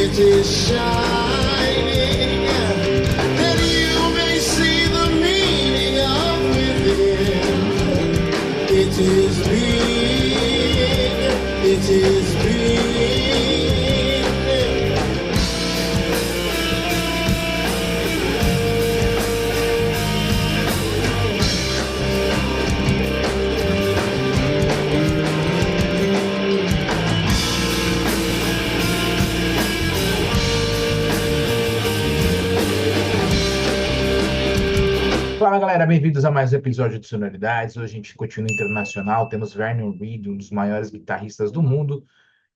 it is shining, that you may see the meaning of within. It is being, it is being. Fala galera, bem-vindos a mais um episódio de Sonoridades. Hoje a gente continua internacional. Temos Vernon Reid, um dos maiores guitarristas do mundo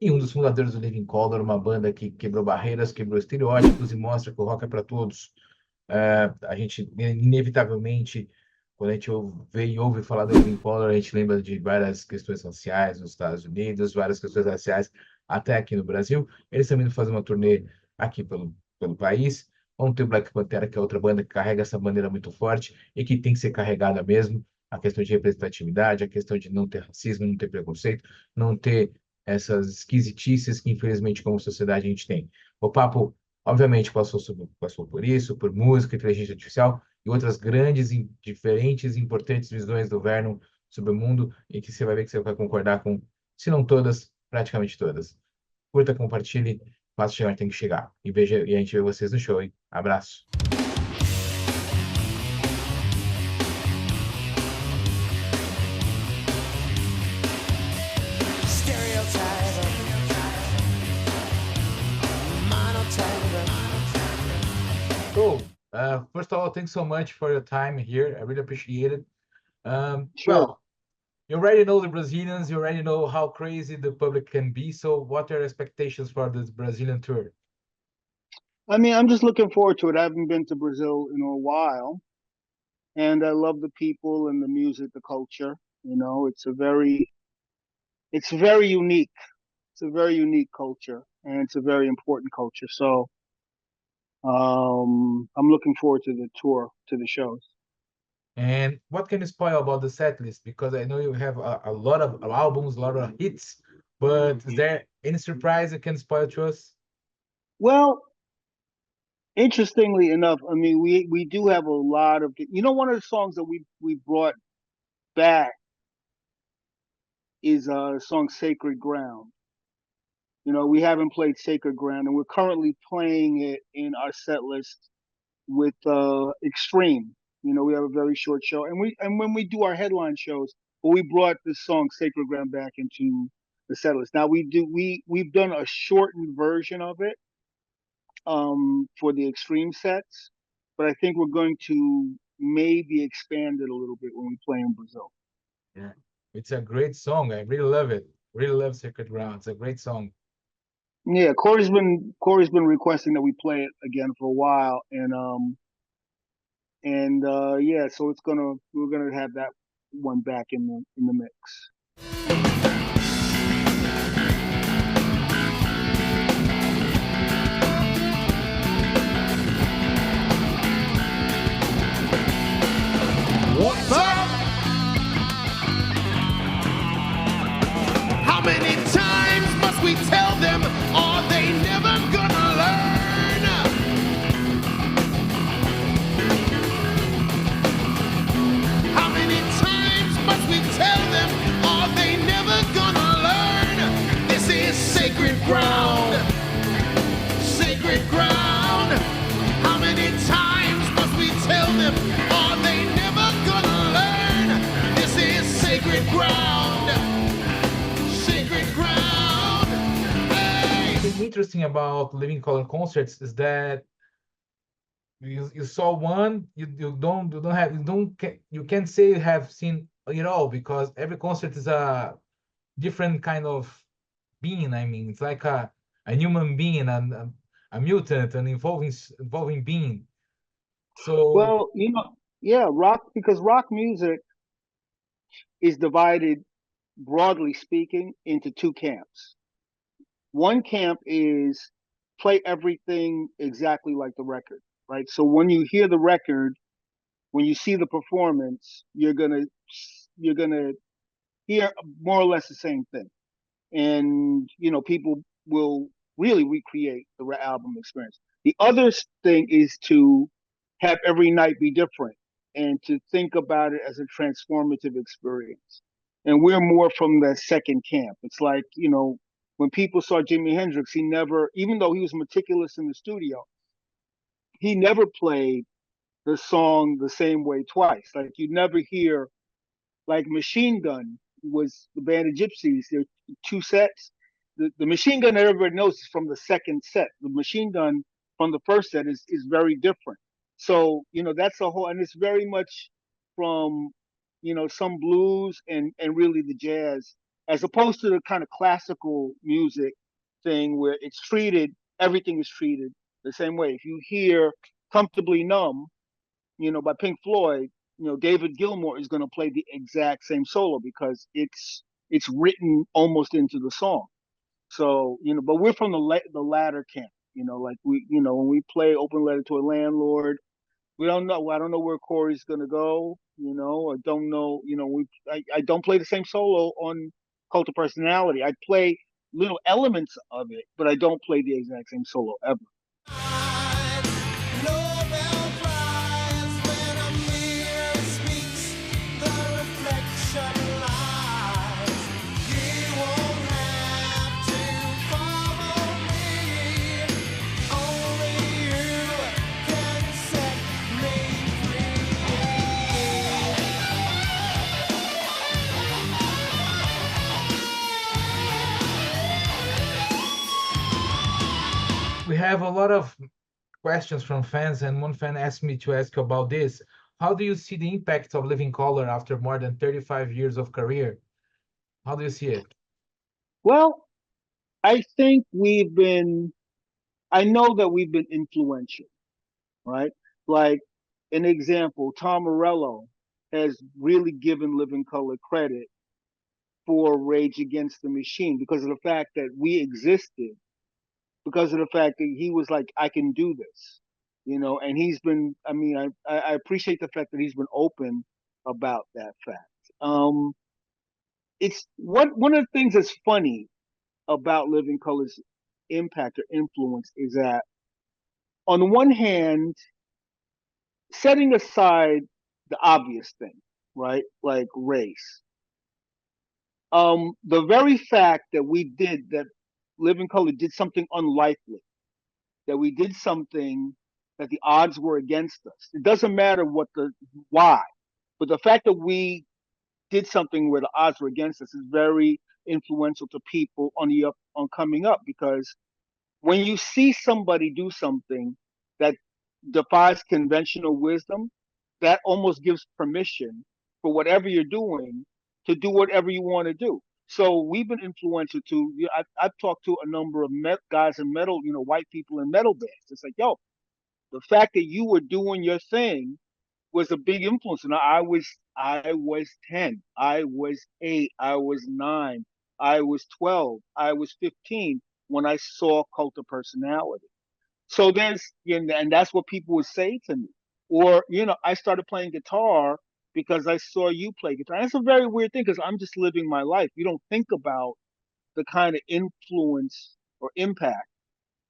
e um dos fundadores do Living Colour, uma banda que quebrou barreiras, quebrou estereótipos e mostra que o rock é para todos. A gente, inevitavelmente, quando a gente ouve falar do Living Colour, a gente lembra de várias questões raciais nos Estados Unidos, várias questões raciais até aqui no Brasil. Eles também fazem uma turnê aqui pelo país. Vamos ter o Black Pantera, que é outra banda que carrega essa bandeira muito forte e que tem que ser carregada mesmo. A questão de representatividade, a questão de não ter racismo, não ter preconceito, não ter essas esquisitices que, infelizmente, como sociedade, a gente tem. O papo, obviamente, passou por isso, por música, inteligência artificial e outras grandes, diferentes e importantes visões do Vernon sobre o mundo, e que você vai ver que você vai concordar com, se não todas, praticamente todas. Curta, compartilhe, faça chegar, tem que chegar. E a gente vê vocês no show, hein? Abraço. So, first of all, thanks so much for your time here. I really appreciate it. Sure. Well, you already know the Brazilians. You already know how crazy the public can be. So, what are your expectations for this Brazilian tour? I mean, I'm just looking forward to it. I haven't been to Brazil in a while, and I love the people and the music, the culture. You know, it's very unique. It's a very unique culture, and it's a very important culture. So, I'm looking forward to the tour, to the shows. And what can you spoil about the set list? Because I know you have a lot of albums, a lot of hits, but is there any surprise you can spoil to us? Well, interestingly enough, I mean, we do have a lot of, one of the songs that we brought back is a song "Sacred Ground." You know, we haven't played Sacred Ground, and we're currently playing it in our set list with Extreme. You know, we have a very short show, and when we do our headline shows, we brought this song "Sacred Ground" back into the set list. Now we've done a shortened version of it for the Extreme sets, but I think we're going to maybe expand it a little bit when we play in Brazil. Yeah, it's a great song. I really love it. Really love Sacred Ground. It's a great song. Yeah, Corey's been requesting that we play it again for a while, and yeah, so we're gonna have that one back in the mix. What's up? How many times must we tell them? Are they never gonna learn? How many times must we tell them? Are they never gonna learn? This is sacred ground. Sacred ground. How many times must we tell them? Are they never gonna learn? This is sacred ground. Sacred ground. Hey. Something interesting about Living Colour concerts is that you saw one, you can't say you have seen it all, because every concert is a different kind of being. I mean, it's like a human being and a mutant, an evolving being. So Well, yeah, because rock music is divided, broadly speaking, into two camps. One camp is play everything exactly like the record, right? So when you hear the record, when you see the performance, you're gonna hear more or less the same thing, and people will really recreate the album experience. The other thing is to have every night be different and to think about it as a transformative experience. And we're more from the second camp. It's like, when people saw Jimi Hendrix, he never, even though he was meticulous in the studio, he never played the song the same way twice. Like you never hear, like Machine Gun was the band of Gypsies. There are two sets. The Machine Gun that everybody knows is from the second set. The Machine Gun from the first set is very different. So that's a whole, and it's very much from some blues and really the jazz, as opposed to the kind of classical music thing where everything is treated the same way. If you hear "Comfortably Numb," by Pink Floyd, David Gilmour is going to play the exact same solo because it's written almost into the song. So, but we're from the latter camp, like when we play Open Letter to a Landlord, we don't know. I don't know where Corey's going to go, I don't know, I don't play the same solo on Cult of Personality. I play little elements of it, but I don't play the exact same solo ever. We have a lot of questions from fans, and one fan asked me to ask you about this. How do you see the impact of Living Color after more than 35 years of career? How do you see it? Well, I think I know that we've been influential, right? Like an example, Tom Morello has really given Living Color credit for Rage Against the Machine because of the fact that we existed, because of the fact that he was like, I can do this, and he's been, I appreciate the fact that he's been open about that fact. It's one of the things that's funny about Living Color's impact or influence is that, on the one hand, setting aside the obvious thing, right, like race, the very fact that Living Color did something unlikely, that we did something that the odds were against us. It doesn't matter why, but the fact that we did something where the odds were against us is very influential to people on coming up, because when you see somebody do something that defies conventional wisdom, that almost gives permission for whatever you're doing to do whatever you want to do. So we've been influential to. I've talked to a number of guys in metal, white people in metal bands. It's like, yo, the fact that you were doing your thing was a big influence. And I was 10, I was 8, I was 9, I was 12, I was 15 when I saw Cult of Personality. So and that's what people would say to me. Or, I started playing guitar because I saw you play guitar. And that's a very weird thing because I'm just living my life. You don't think about the kind of influence or impact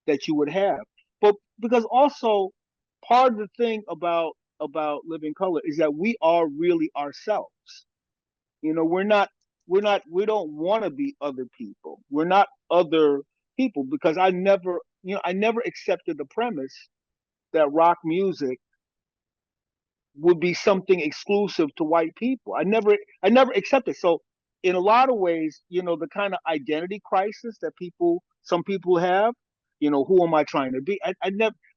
that you would have. But because also part of the thing about Living Color is that we are really ourselves. We don't want to be other people. We're not other people, because I never accepted the premise that rock music would be something exclusive to white people. I never accepted. So in a lot of ways, the kind of identity crisis that some people have, who am I trying to be?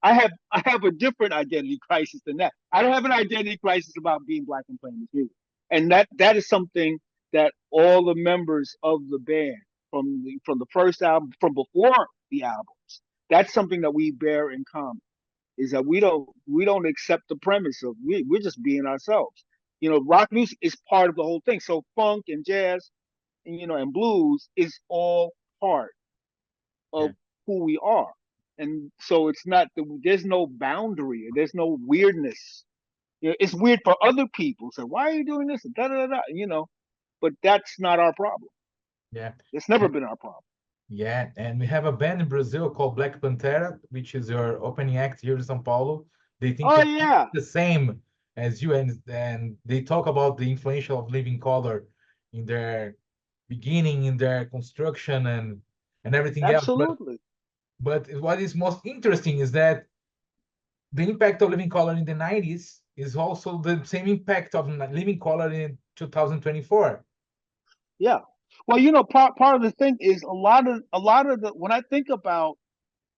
I have a different identity crisis than that. I don't have an identity crisis about being black and playing this music. And that is something that all the members of the band, from the first album, from before the albums, that's something that we bear in common, is that we don't accept the premise of we're just being ourselves. Rock music is part of the whole thing. So funk and jazz and blues is all part Yeah. of who we are. And so there's no boundary, there's no weirdness. It's weird for other people. So why are you doing this? Da, da, da, da, but that's not our problem. Yeah. It's never been our problem. Yeah, and we have a band in Brazil called Black Pantera, which is your opening act here in São Paulo. They think Oh you're yeah, the same as you, and they talk about the influential of living color in their beginning, in their construction, and everything else. absolutely. But what is most interesting is that the impact of living color in the 90s is also the same impact of living color in 2024. Yeah. Well, you know, part of the thing is a lot of the when I think about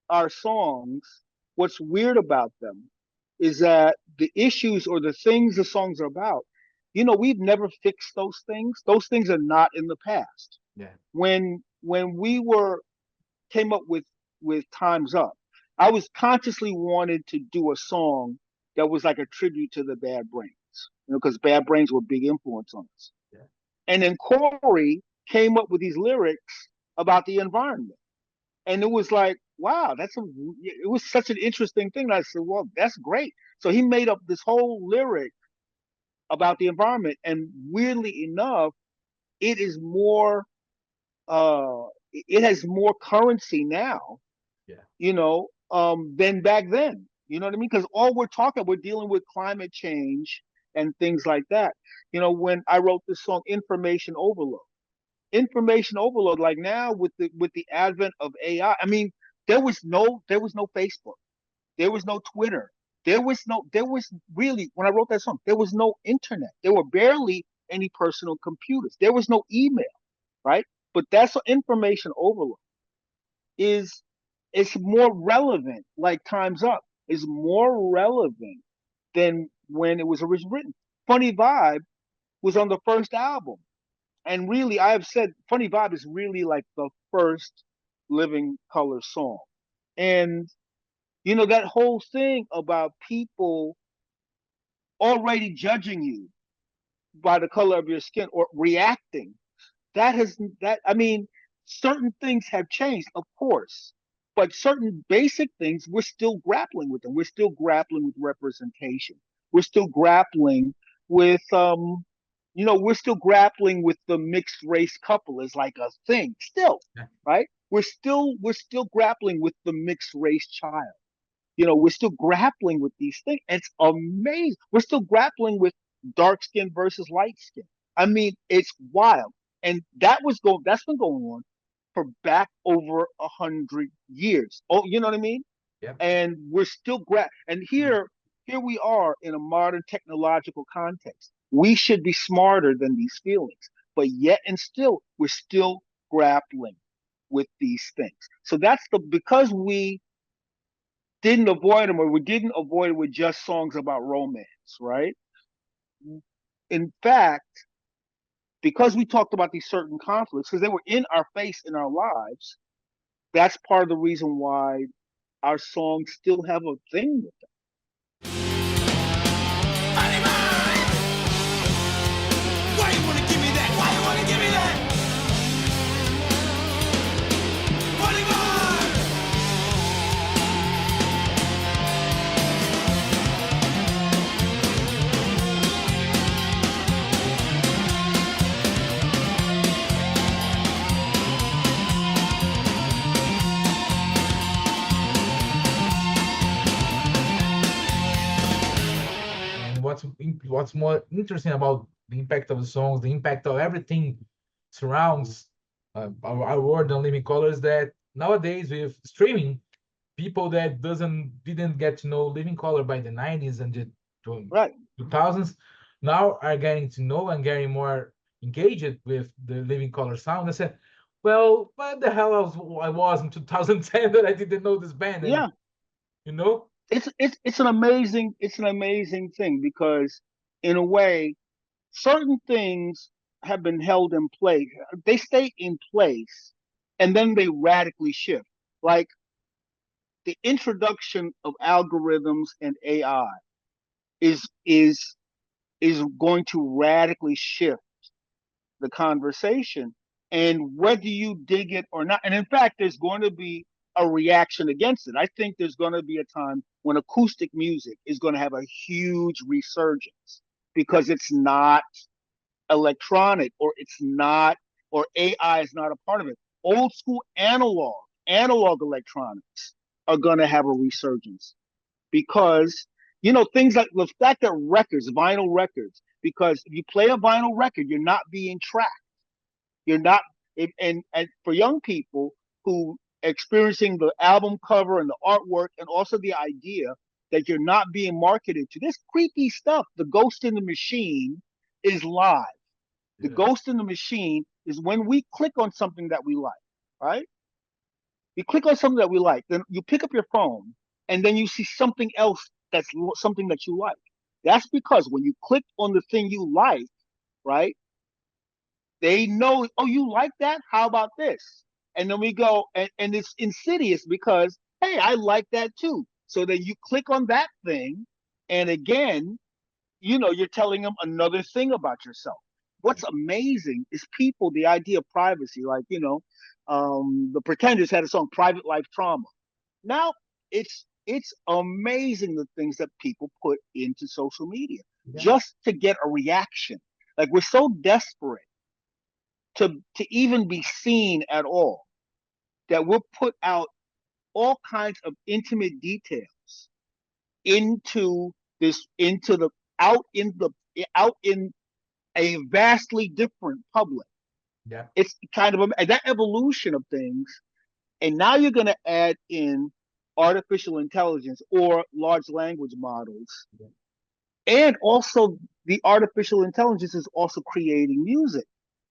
our songs, what's weird about them is that the issues or the things the songs are about, you know, we've never fixed those things. Those things are not in the past. Yeah, When we were came up with Time's Up, I was consciously wanted to do a song that was like a tribute to the Bad Brains, you know, because Bad Brains were a big influence on us. yeah, And then Corey came up with these lyrics about the environment. And it was like, wow, it was such an interesting thing. And I said, well, that's great. So he made up this whole lyric about the environment. And weirdly enough, it is more, it has more currency now, yeah, than back then. You know what I mean? Because all we're dealing with climate change and things like that. You know, when I wrote this song, information overload, like now with the advent of AI, I mean, there was no Facebook, there was no Twitter, there was really, when I wrote that song, there was no internet, there were barely any personal computers, there was no email, right? But that's what information overload is. It's more relevant, like Time's Up is more relevant than when it was originally written. Funny Vibe was on the first album. And really, I have said Funny Vibe is really like the first living color song. And, that whole thing about people already judging you by the color of your skin or reacting, I mean, certain things have changed, of course, but certain basic things, we're still grappling with them. We're still grappling with representation. We're still grappling with, we're still grappling with the mixed race couple as like a thing still, yeah. right? We're still grappling with the mixed race child. We're still grappling with these things. It's amazing. We're still grappling with dark skin versus light skin. I mean, it's wild. And that's been going on for back over 100 years. Oh, you know what I mean? Yep. And we're still and here we are in a modern technological context. We should be smarter than these feelings, but yet and still we're still grappling with these things. So that's because we didn't avoid them, or we didn't avoid it with just songs about romance, right? In fact, because we talked about these certain conflicts, because they were in our face in our lives, that's part of the reason why our songs still have a thing with them. Why you wanna give me that? Why you wanna give me that? And what's more interesting about the impact of the songs, the impact of everything surrounds our world on living colors, that nowadays with streaming, people that didn't get to know living color by the 90s and the Right. 2000s now are getting to know and getting more engaged with the living color sound. I said, well, what the hell I was in 2010 that I didn't know this band? And Yeah. you know, It's an amazing thing, because in a way, certain things have been held in place. They stay in place and then they radically shift. Like the introduction of algorithms and AI is is is going to radically shift the conversation, and whether you dig it or not. And in fact, there's going to be a reaction against it. I think there's going to be a time when acoustic music is going to have a huge resurgence, because it's not electronic, or it's not, or AI is not a part of it. old school analog electronics are going to have a resurgence because, things like the fact that vinyl records, because if you play a vinyl record, you're not being tracked. You're not, and for young people who experiencing the album cover and the artwork, and also the idea that you're not being marketed to this creepy stuff. The ghost in the machine is live. The Yeah. ghost in the machine is when we click on something that we like, right? You click on something that we like, then you pick up your phone, and then you see something else that's something that you like. That's because when you click on the thing you like, right? They know, oh, you like that? How about this? And then we go, and it's insidious because, hey, I like that too. So then you click on that thing, and again, you're telling them another thing about yourself. What's amazing is people, the idea of privacy, like, the Pretenders had a song, Private Life Trauma. Now it's amazing the things that people put into social media Yeah. just to get a reaction. Like we're so desperate to even be seen at all that we'll put out all kinds of intimate details into into the out in a vastly different public. Yeah. It's kind of that evolution of things, and now you're going to add in artificial intelligence or large language models, Yeah. and also the artificial intelligence is also creating music.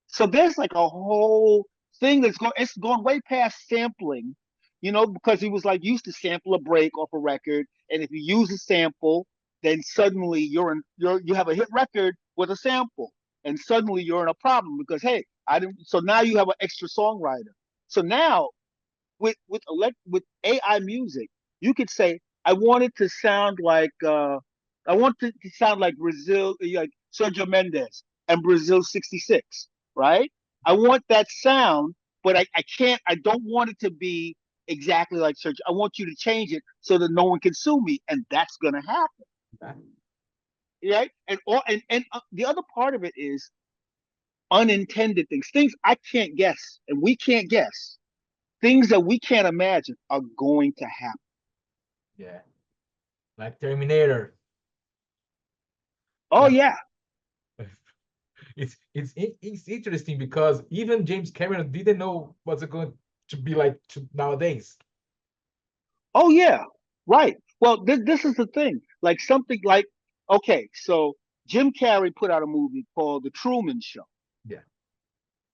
So there's like a whole thing it's going way past sampling, because he was like used to sample a break off a record, and if you use a sample, then suddenly you have a hit record with a sample, and suddenly you're in a problem because hey, I didn't. So now you have an extra songwriter. So now with AI music, you could say I want it to sound like I want it to sound like Brazil, like Sergio Mendes and Brazil '66, right? I want that sound, but I can't. I don't want it to be exactly like Sergio. I want you to change it so that no one can sue me, and that's gonna happen, Yeah. right? And the other part of it is unintended things I can't guess, and we can't guess. Things that we can't imagine are going to happen. Yeah. Like Terminator. Oh Like yeah. it's interesting because even James Cameron didn't know what's it going to be like nowadays. Oh yeah. Right. Well, this is the thing. Like something like, okay, so Jim Carrey put out a movie called The Truman Show. Yeah.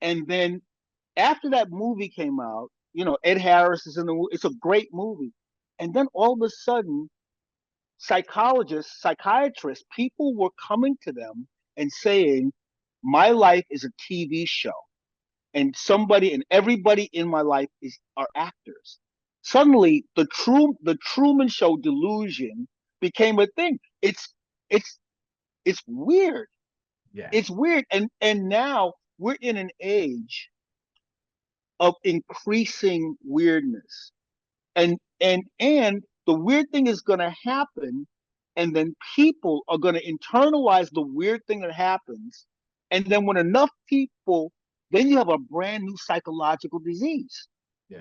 And then after that movie came out, Ed Harris is in the movie. It's a great movie. And then all of a sudden, psychologists, psychiatrists, people were coming to them and saying, my life is a TV show. And somebody and everybody in my life are actors. Suddenly, the Truman Show delusion became a thing. It's it's weird. Yeah. It's weird, and now we're in an age of increasing weirdness, and the weird thing is going to happen, and then people are going to internalize the weird thing that happens, and then when enough people, then you have a brand new psychological disease. Yeah.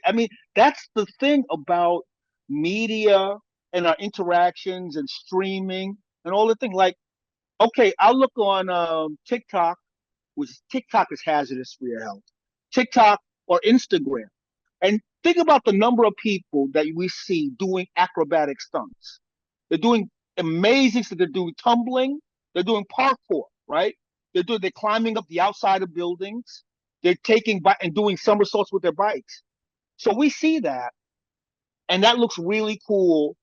I mean, that's the thing about media and our interactions and streaming and all the thing. Like, okay, I'll look on TikTok, which TikTok is hazardous for your health. TikTok or Instagram, and think about the number of people that we see doing acrobatic stunts. They're doing amazing stuff. They're doing tumbling. They're doing parkour, right? They're climbing up the outside of buildings. They're taking and doing somersaults with their bikes. So we see that, and that looks really cool.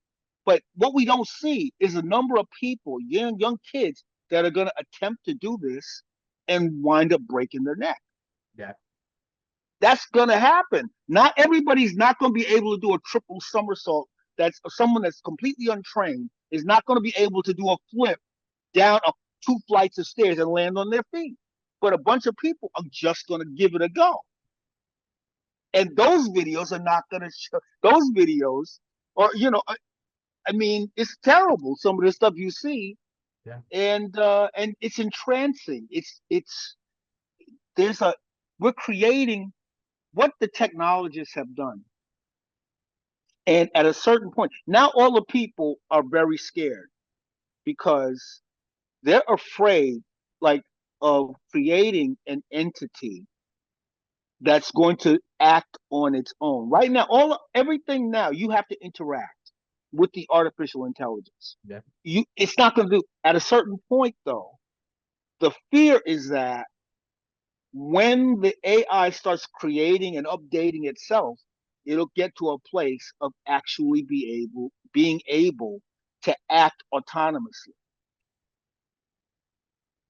But what we don't see is a number of people, young kids, that are going to attempt to do this and wind up breaking their neck. Yeah. That's going to happen. Not everybody's not going to be able to do a triple somersault. That's someone that's completely untrained is not going to be able to do a flip down 2 flights of stairs and land on their feet. But a bunch of people are just going to give it a go. And those videos are not going to show those videos, or I mean, it's terrible. Some of the stuff you see, Yeah. and it's entrancing. It's there's a we're creating what the technologists have done. And at a certain point, now all the people are very scared because they're afraid, like, of creating an entity that's going to act on its own. Right now, everything now you have to interact with the artificial intelligence. Yeah. It's not going to do. At a certain point, though, the fear is that when the AI starts creating and updating itself, it'll get to a place of actually being able to act autonomously.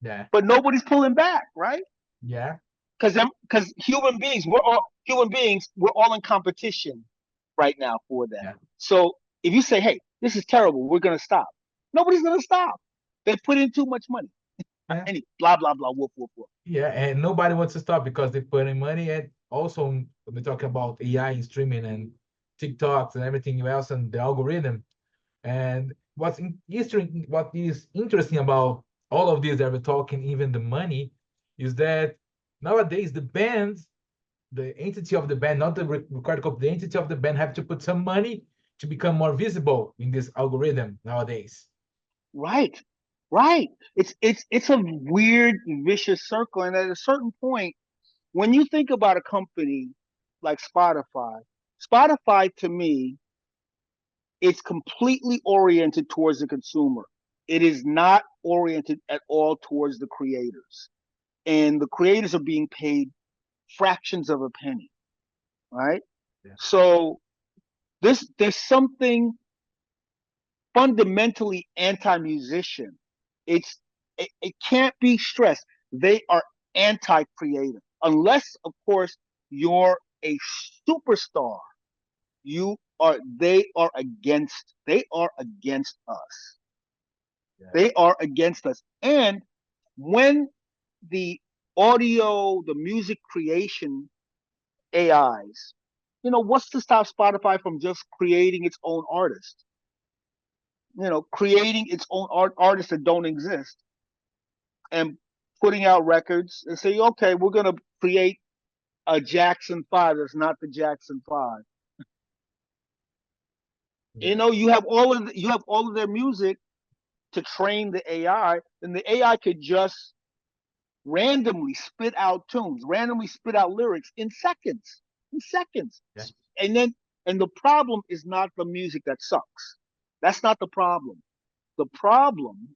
Yeah. But nobody's pulling back, right? Yeah. Because human beings, we're all in competition right now for that. Yeah. So if you say, "Hey, this is terrible, we're gonna stop," nobody's gonna stop. They put in too much money. Yeah. And blah blah blah, whoop whoop whoop. Yeah, and nobody wants to stop because they put in money. And also, we're talking about AI and streaming and TikToks and everything else and the algorithm. And what is interesting about all of this that we're talking, even the money, is that nowadays the bands, the entity of the band, not the record company, the entity of the band have to put some money to become more visible in this algorithm nowadays. Right, right. It's a weird, vicious circle. And at a certain point, when you think about a company like Spotify to me, it's completely oriented towards the consumer. It is not oriented at all towards the creators. And the creators are being paid fractions of a penny, right? Yeah. So there's something fundamentally anti-musician. It can't be stressed. They are anti-creative, unless of course you're a superstar. They are against us. Yeah. They are against us. And when the the music creation AIs, what's to stop Spotify from just creating its own artist? Creating its own artists that don't exist and putting out records and say, okay, we're gonna create a Jackson 5 that's not the Jackson 5. Yeah. You have all of their music to train the AI, and the AI could just randomly spit out tunes, randomly spit out lyrics in seconds, in seconds. Yeah. And the problem is not the music that sucks. That's not the problem. The problem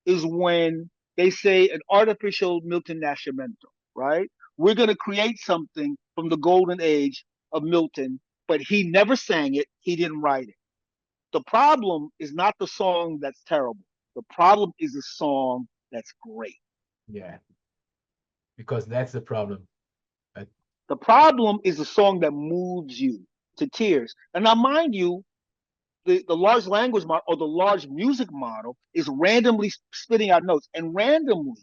is when they say an artificial Milton Nascimento, right? We're going to create something from the golden age of Milton, but he never sang it. He didn't write it. The problem is not the song that's terrible. The problem is the song that's great. Yeah. Because that's the problem. Uh, The problem is the song that moves you to tears. And now, mind you, the large language model or the large music model is randomly spitting out notes. And randomly,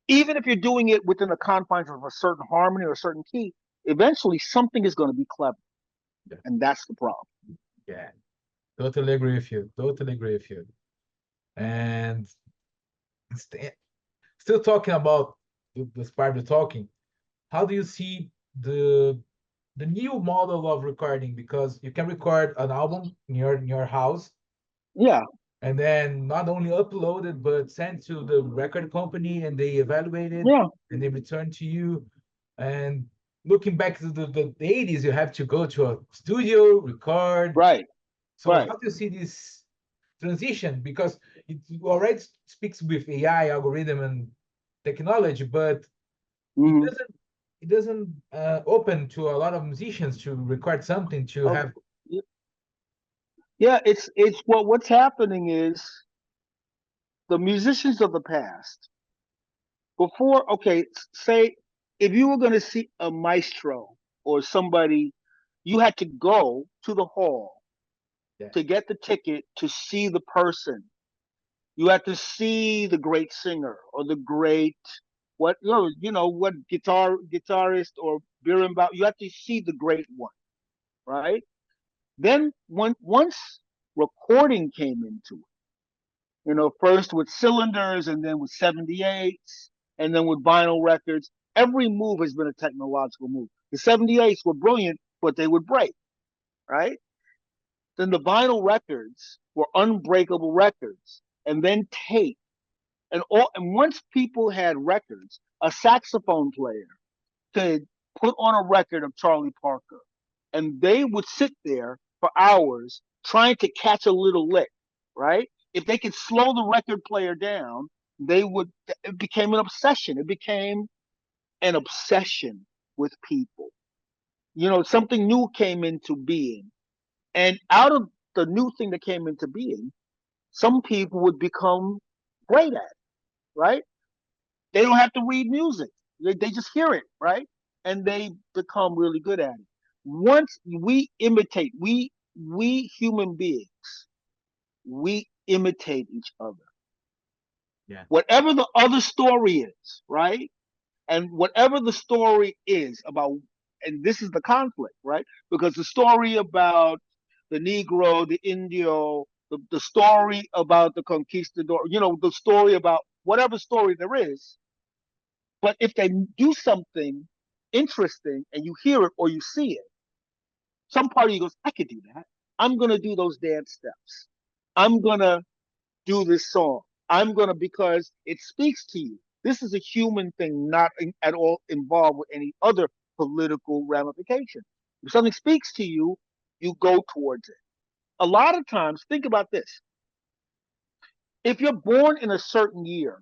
even if you're doing it within the confines of a certain harmony or a certain key, eventually something is going to be clever. Yeah. And that's the problem. Yeah. Totally agree with you. Totally agree with you. And st- still talking about this part of talking, how do you see the new model of recording? Because you can record an album in your house Yeah, and then not only upload it but send to the record company and they evaluate it yeah, and they return to you. And looking back to the 80s, you have to go to a studio, record. right, So right. how do you see this transition? Because it already speaks with AI, algorithm, and technology, but it Hmm. doesn't open to a lot of musicians to record something to Oh, have. yeah, it's what's happening is the musicians of the past, before, okay, say if you were going to see a maestro or somebody, you had to go to the hall Yeah. to get the ticket to see the person. You had to see the great singer or the great what guitarist or berimbau. You have to see the great one, right? Then once recording came into it, first with cylinders and then with 78s and then with vinyl records, Every move has been a technological move. The 78s were brilliant, but they would break, right? Then the vinyl records were unbreakable records, and then tape. And once people had records, a saxophone player could put on a record of Charlie Parker, and they would sit there for hours trying to catch a little lick, right? If they could slow the record player down, they would. It became an obsession. It became an obsession with people. Something new came into being, and out of the new thing that came into being, some people would become great at it, right? They don't have to read music. They just hear it, right? And they become really good at it. Once we imitate, we human beings, we imitate each other. Yeah. Whatever the other story is, right? And whatever the story is about, and this is the conflict, right? Because the story about the Negro, the Indio, the story about the conquistador, the story about whatever story there is. But if they do something interesting and you hear it or you see it, some part of you goes, I could do that. I'm going to do those dance steps. I'm going to do this song. Because it speaks to you. This is a human thing, not at all involved with any other political ramification. If something speaks to you, you go towards it. A lot of times, think about this. If you're born in a certain year,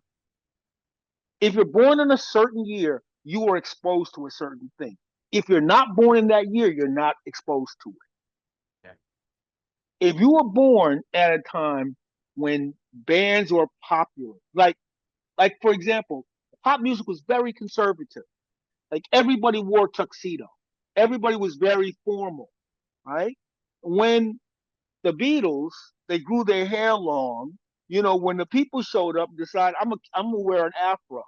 you are exposed to a certain thing. If you're not born in that year, you're not exposed to it. Yeah. If you were born at a time when bands were popular, like for example, pop music was very conservative. Like everybody wore tuxedo. Everybody was very formal, right? When the Beatles, they grew their hair long. When the people showed up, decided I'm gonna wear an afro.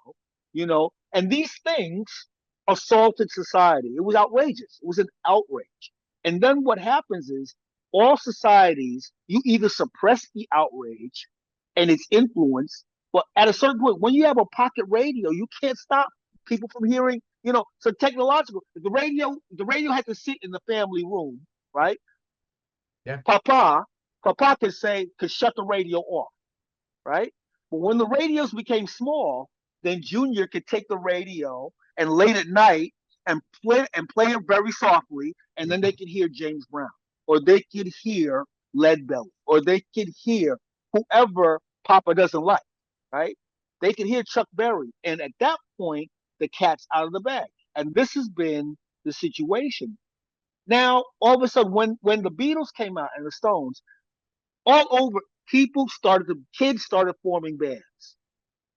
And these things assaulted society. It was outrageous. It was an outrage. And then what happens is all societies, you either suppress the outrage and its influence, but at a certain point, when you have a pocket radio, you can't stop people from hearing. So technological. The radio had to sit in the family room, right? Yeah. Papa could shut the radio off, right? But when the radios became small, then Junior could take the radio and late at night and play it very softly, and then they could hear James Brown, or they could hear Lead Belly, or they could hear whoever Papa doesn't like, right? They could hear Chuck Berry, and at that point, the cat's out of the bag. And this has been the situation. Now, all of a sudden, when the Beatles came out and the Stones, all over, kids started forming bands.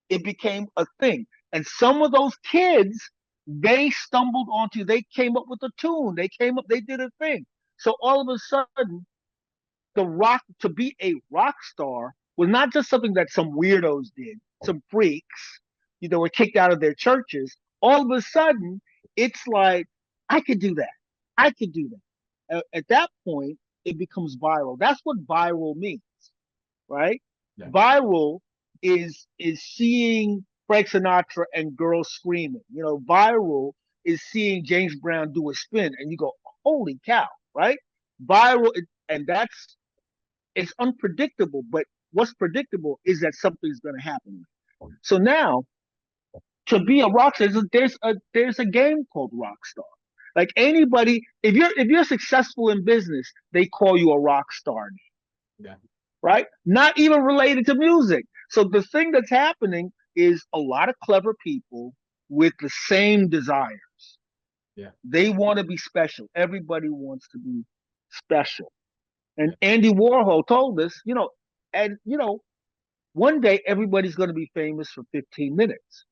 It became a thing. And some of those kids, they came up with a tune. They did a thing. So all of a sudden, to be a rock star was not just something that some weirdos did, some freaks, were kicked out of their churches. All of a sudden, it's like, I could do that. I could do that. At that point, it becomes viral. That's what viral means, right? Yeah. Viral is seeing Frank Sinatra and girls screaming. Viral is seeing James Brown do a spin, and you go, "Holy cow!" Right? Viral, and it's unpredictable. But what's predictable is that something's going to happen. So now, to be a rock star, there's a game called rock star. Like anybody, if you're successful in business, they call you a rock star. Yeah. Right? Not even related to music. So the thing that's happening is a lot of clever people with the same desires. Yeah. They want to be special. Everybody wants to be special. And Andy Warhol told us, one day everybody's going to be famous for 15 minutes.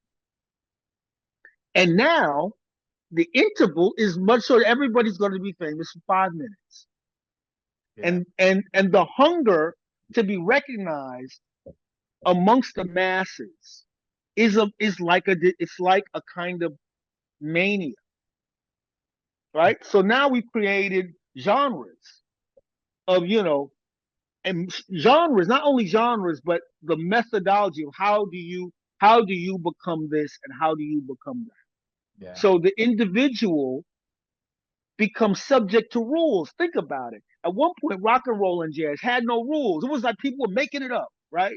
And now the interval is much shorter. Everybody's going to be famous for 5 minutes. Yeah. And the hunger to be recognized amongst the masses is like a kind of mania, right? So now we've created genres of and genres, not only genres, but the methodology of how do you become this and how do you become that. Yeah. So the individual becomes subject to rules. Think about it. At one point, rock and roll and jazz had no rules. It was like people were making it up, right?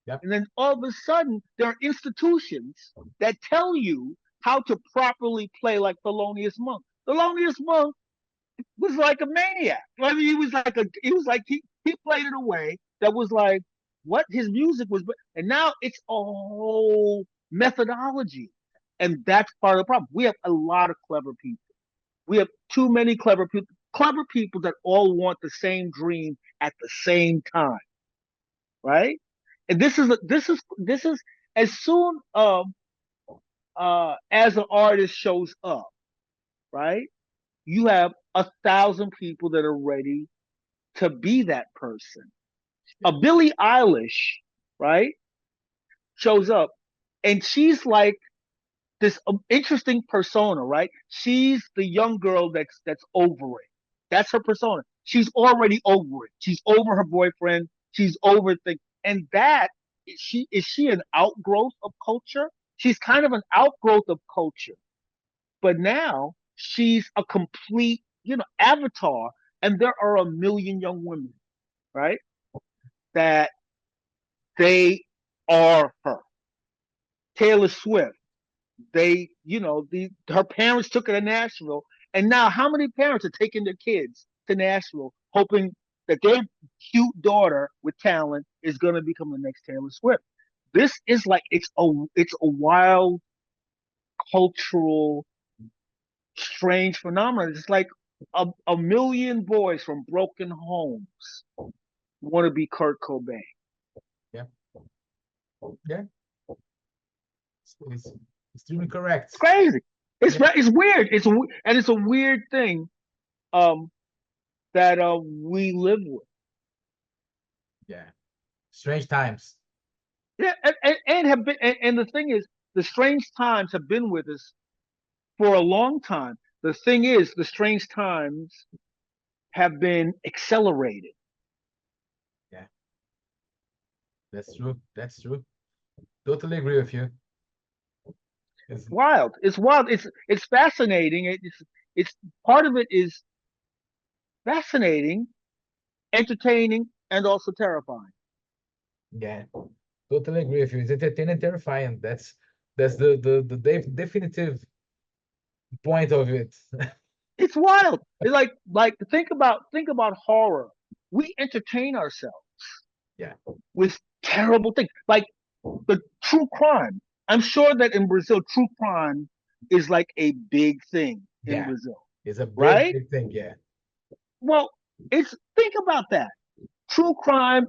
Yep. And then all of a sudden, there are institutions that tell you how to properly play like Thelonious Monk. Thelonious Monk was like a maniac. I mean, he was like he played in a way that was like what his music was, and now it's a whole methodology, and that's part of the problem. We have a lot of clever people. We have too many clever people that all want the same dream at the same time, right? And this is as soon as an artist shows up, right? You have 1,000 people that are ready to be that person. A Billie Eilish, right, shows up, and she's like this interesting persona, right? She's the young girl that's over it. That's her persona. She's already over it. She's over her boyfriend. She's over things, and that is she an outgrowth of culture? She's kind of an outgrowth of culture, but now she's a complete, avatar, and there are a million young women, right, that they are her. Taylor Swift, her parents took her to Nashville, and now how many parents are taking their kids to Nashville, hoping that their cute daughter with talent is going to become the next Taylor Swift? This is like it's a wild cultural strange phenomenon. It's like a million boys from broken homes want to be Kurt Cobain. Yeah. Yeah. It's extremely correct. It's crazy. It's Yeah. it's weird. It's a weird thing that we live with. Yeah. Strange times. Yeah, and have been. And the thing is, the strange times have been with us for a long time. The thing is, the strange times have been accelerated. Yeah. That's true. That's true. Totally agree with you. It's, Wild. It's wild. It's fascinating. It's part of it is fascinating, entertaining, and also terrifying. yeah. Totally agree with you. It's entertaining and terrifying. That's the definitive point of it. It's wild. It's like think about horror. We entertain ourselves Yeah. with terrible things like the true crime. I'm sure that in Brazil, true crime is like a big thing in Yeah. Brazil, It's a big, right? big thing. Yeah. Well, it's think about that. True crime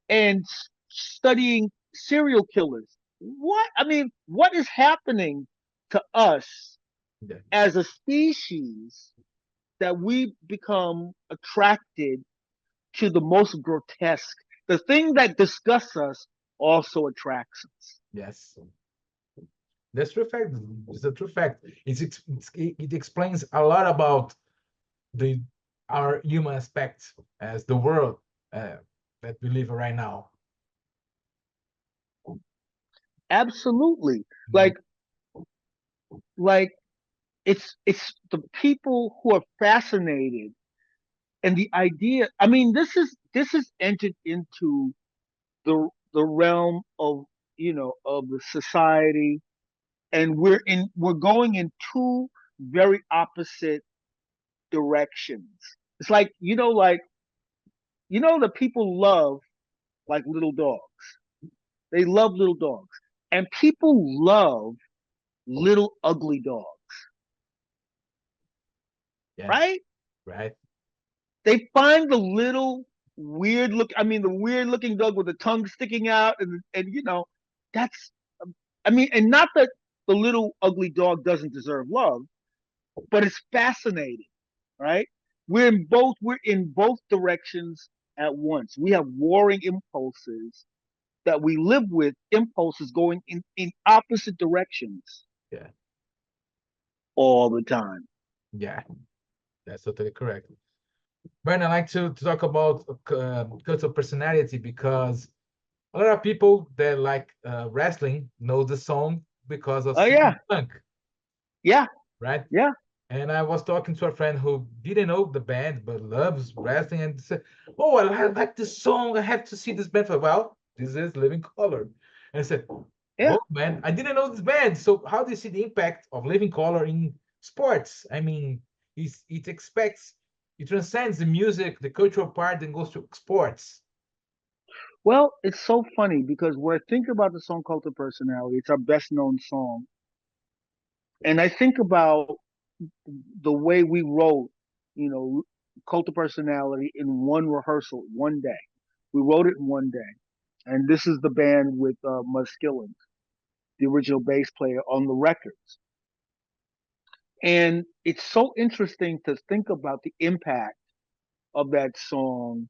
and studying serial killers. What I mean, what is happening to us Yeah. as a species that we become attracted to the most grotesque? The thing that disgusts us also attracts us. Yes. That's true fact. It's a true fact. It explains a lot about the our human aspect as the world that we live in right now. Absolutely. Mhm. Like it's the people who are fascinated, and the idea, I mean, this is entered into the realm of of the society, and we're going in two very opposite directions. It's like the people love like little dogs. They love little dogs. And people love little ugly dogs, Yeah. right? Right. They find the little the weird looking dog with the tongue sticking out, and that's I mean, and not that the little ugly dog doesn't deserve love, but it's fascinating, right? We're in both directions at once. We have warring impulses that we live with, impulses going in opposite directions Yeah. all the time. Yeah. That's totally correct. But I like to talk about cult of personality because a lot of people that like wrestling know the song because of Oh CM yeah, Punk. Yeah, right? yeah. And I was talking to a friend who didn't know the band but loves wrestling and said, "Oh, I like this song. I have to see this band." Well, this is Living Color. And I said, Yeah. "Oh man, I didn't know this band. So how do you see the impact of Living Color in sports? I mean, it transcends the music, the cultural part, and goes to sports." Well, it's so funny because we're thinking about the song Cult of Personality. It's our best known song. And I think about the way we wrote, you know, Cult of Personality in one rehearsal, one day. We wrote it in one day. And this is the band with Muskillin, the original bass player on the records. And it's so interesting to think about the impact of that song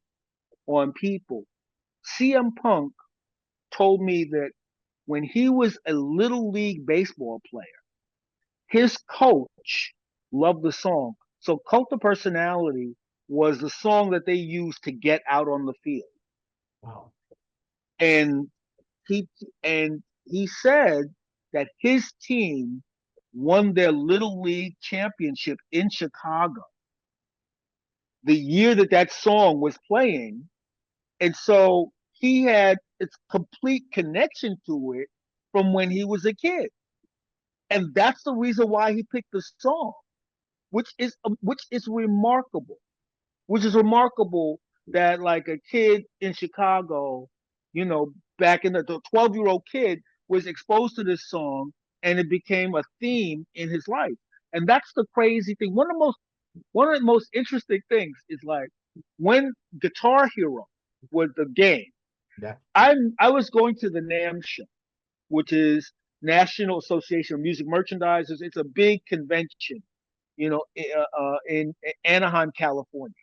on people. CM Punk told me that when he was a little league baseball player, his coach loved the song. So Cult of Personality was the song that they used to get out on the field. Wow. And he and he said that his team won their little league championship in Chicago the year that that song was playing. And so he had its complete connection to it from when he was a kid. And that's the reason why he picked the song, which is remarkable. Which is remarkable that like a kid in Chicago, you know, back in the 12-year-old kid was exposed to this song and it became a theme in his life. And that's the crazy thing. One of the most interesting things is like when Guitar Hero was the game. Yeah. I was going to the NAMM show, which is National Association of Music Merchandisers. It's a big convention, you know, in Anaheim, California.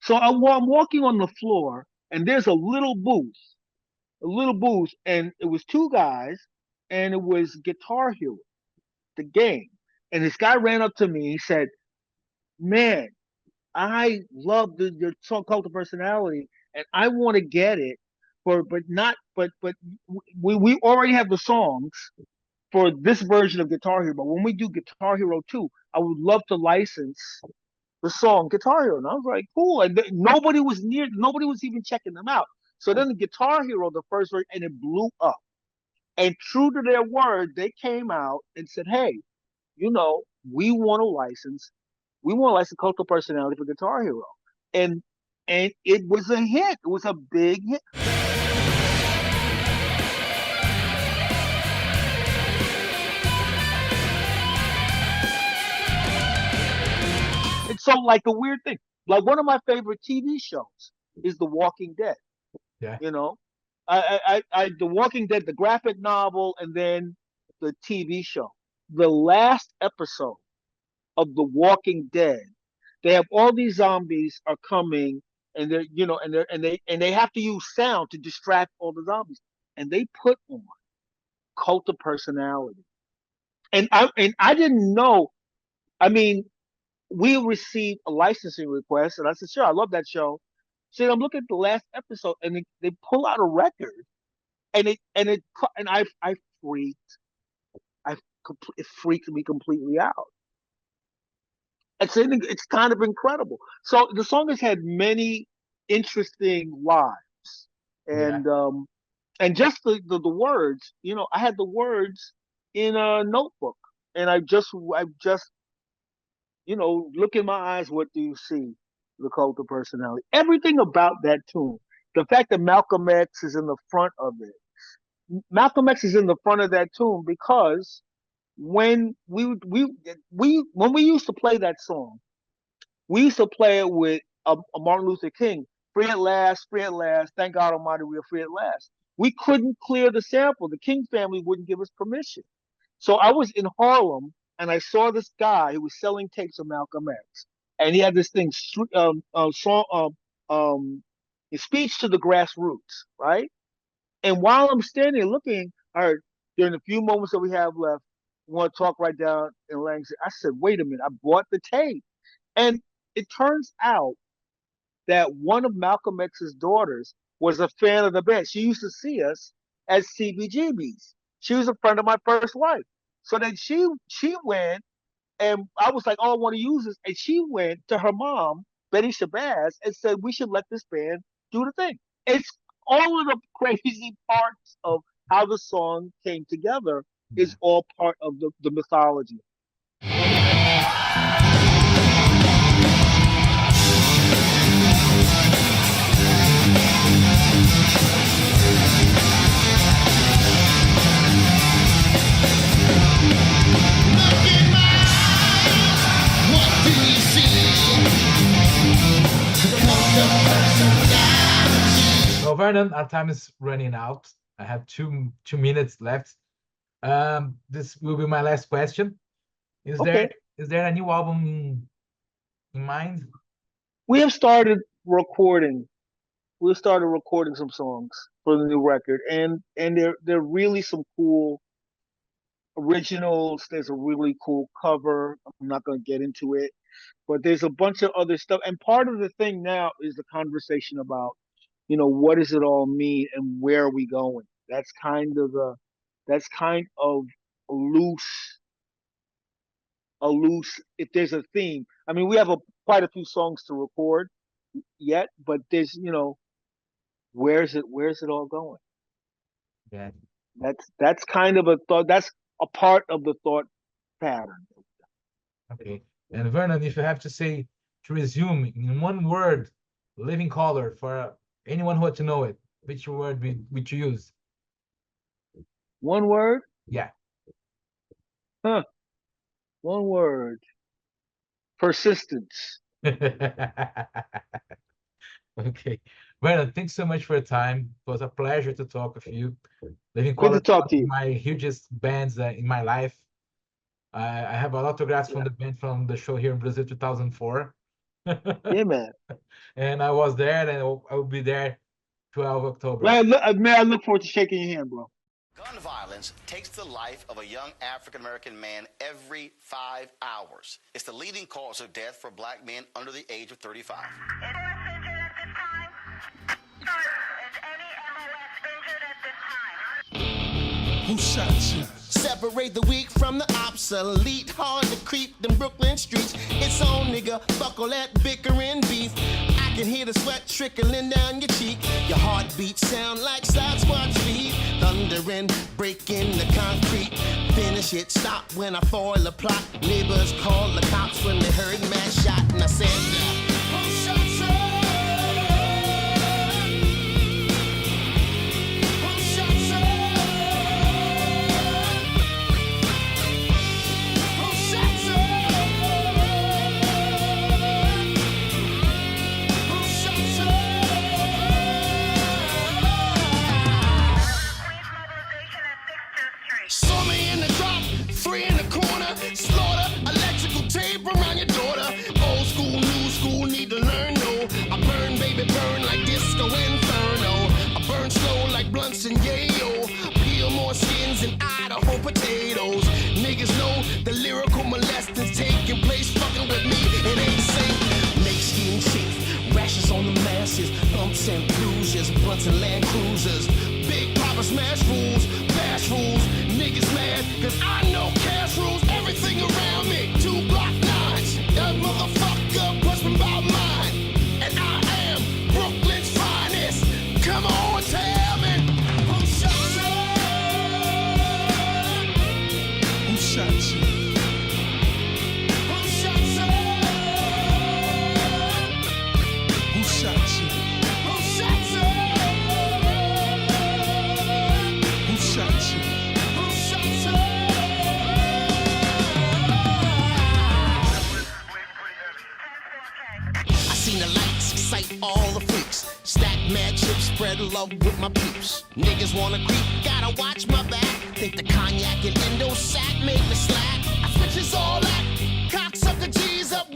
So I'm walking on the floor, and there's a little booth, and it was two guys, and it was Guitar Hero, the game. And this guy ran up to me. He said, "Man, I love your song Cult of Personality, and I want to get it but not, but we already have the songs for this version of Guitar Hero. But when we do Guitar Hero 2, I would love to license the song Guitar Hero." And I was like, cool. And nobody was even checking them out. So then the Guitar Hero, the first version, and it blew up. And true to their word, they came out and said, "Hey, you know, we want to license Cultural Personality for Guitar Hero." And and it was a hit. It was a big hit. It's so like a weird thing. Like one of my favorite TV shows is The Walking Dead. Yeah. You know, The Walking Dead, the graphic novel, and then the TV show. The last episode of The Walking Dead, they have all these zombies are coming, and they're you know, and they have to use sound to distract all the zombies, and they put on Cult of Personality, and I didn't know. I mean, we received a licensing request, and I said, "Sure, I love that show." So I'm looking at the last episode, and they pull out a record, and I freaked, it freaked me completely out. It's kind of incredible. So the song has had many interesting lives, Yeah. and just the words. You know, I had the words in a notebook, and I just look in my eyes. What do you see? The Cult of Personality. Everything about that tune. The fact that Malcolm X is in the front of it. Malcolm X is in the front of that tune because when when we used to play that song, we used to play it with a Martin Luther King, free at last, thank God Almighty we are free at last. We couldn't clear the sample. The King family wouldn't give us permission. So I was in Harlem and I saw this guy who was selling tapes of Malcolm X, and he had this thing, song, his speech to the grassroots, right? And while I'm standing looking, I heard, during the few moments that we have left, we want to talk right down in Langston. I said, wait a minute, I bought the tape. And it turns out that one of Malcolm X's daughters was a fan of the band. She used to see us as CBGBs. She was a friend of my first wife. So then she went, and I was like, "Oh, I want to use this," and she went to her mom, Betty Shabazz, and said, "We should let this band do the thing." It's all of the crazy parts of how the song came together Yeah. is all part of the mythology. Look in my eyes, what do you see? The kind of personality. Well, Vernon, our time is running out. I have 2 minutes left. This will be my last question. Is Okay. there a new album in mind? We have started recording. We started recording some songs for the new record, and they're really some cool originals. There's a really cool cover. I'm not going to get into it, but there's a bunch of other stuff. And part of the thing now is the conversation about, what does it all mean and where are we going? That's kind of a loose. If there's a theme, I mean, we have quite a few songs to record yet, but there's, where's it all going? Yeah. That's kind of a thought. That's a part of the thought pattern. Okay. And Vernon, if you have to resume in one word, living color for anyone who wants to know it, which word would you use? One word? Yeah. Huh. One word. Persistence. Okay. Vernon, thanks so much for your time. It was a pleasure to talk with you. Living Good Color to talk is to one of you. my hugest bands in my life. I have a autographs from the band from the show here in Brazil 2004. Yeah, man. And I was there, and I will be there 12 October. Man, I look forward to shaking your hand, bro. Gun violence takes the life of a young African-American man every 5 hours. It's the leading cause of death for black men under the age of 35. Who shot you? Separate the weak from the obsolete. Hard to creep them Brooklyn streets. It's on, nigga. Buckle that bickering beef. I can hear the sweat trickling down your cheek. Your heartbeat sound like Sasquatch feet. Thundering, breaking the concrete. Finish it, stop when I foil a plot. Neighbors call the cops when they heard mass shot. And I said, who shot you? Who shot you? Who shot you? Who shot you? Saw me in the drop, 3 in the corner, slaughter, electrical tape around your daughter. Old school, new school, need to learn, no. I burn, baby, burn like disco inferno. I burn slow like blunts and yayo. Peel more skins than Idaho potatoes. Niggas know the lyrical molesting's taking place. Fucking with me, it ain't safe. Make skin safe, rashes on the masses, bumps and bruises, blunts and Land Cruisers. Big Papa smash rules, bash rules. Niggas mad, cause I know cash rules everything around me. 2 Glock 9s, that motherfucker pushing about mine. And I am Brooklyn's finest. Come on, tell me, who shot you? Who shot you? Who shot you? Who shot you? Who shot you? Who shot you? Who shot you? I seen the lights excite all the freaks. Stack mad chips, spread love with my peeps. Niggas wanna creep, gotta watch my back. Think the cognac and endo sack made me slack. I switches all that. Cocksucker G's up.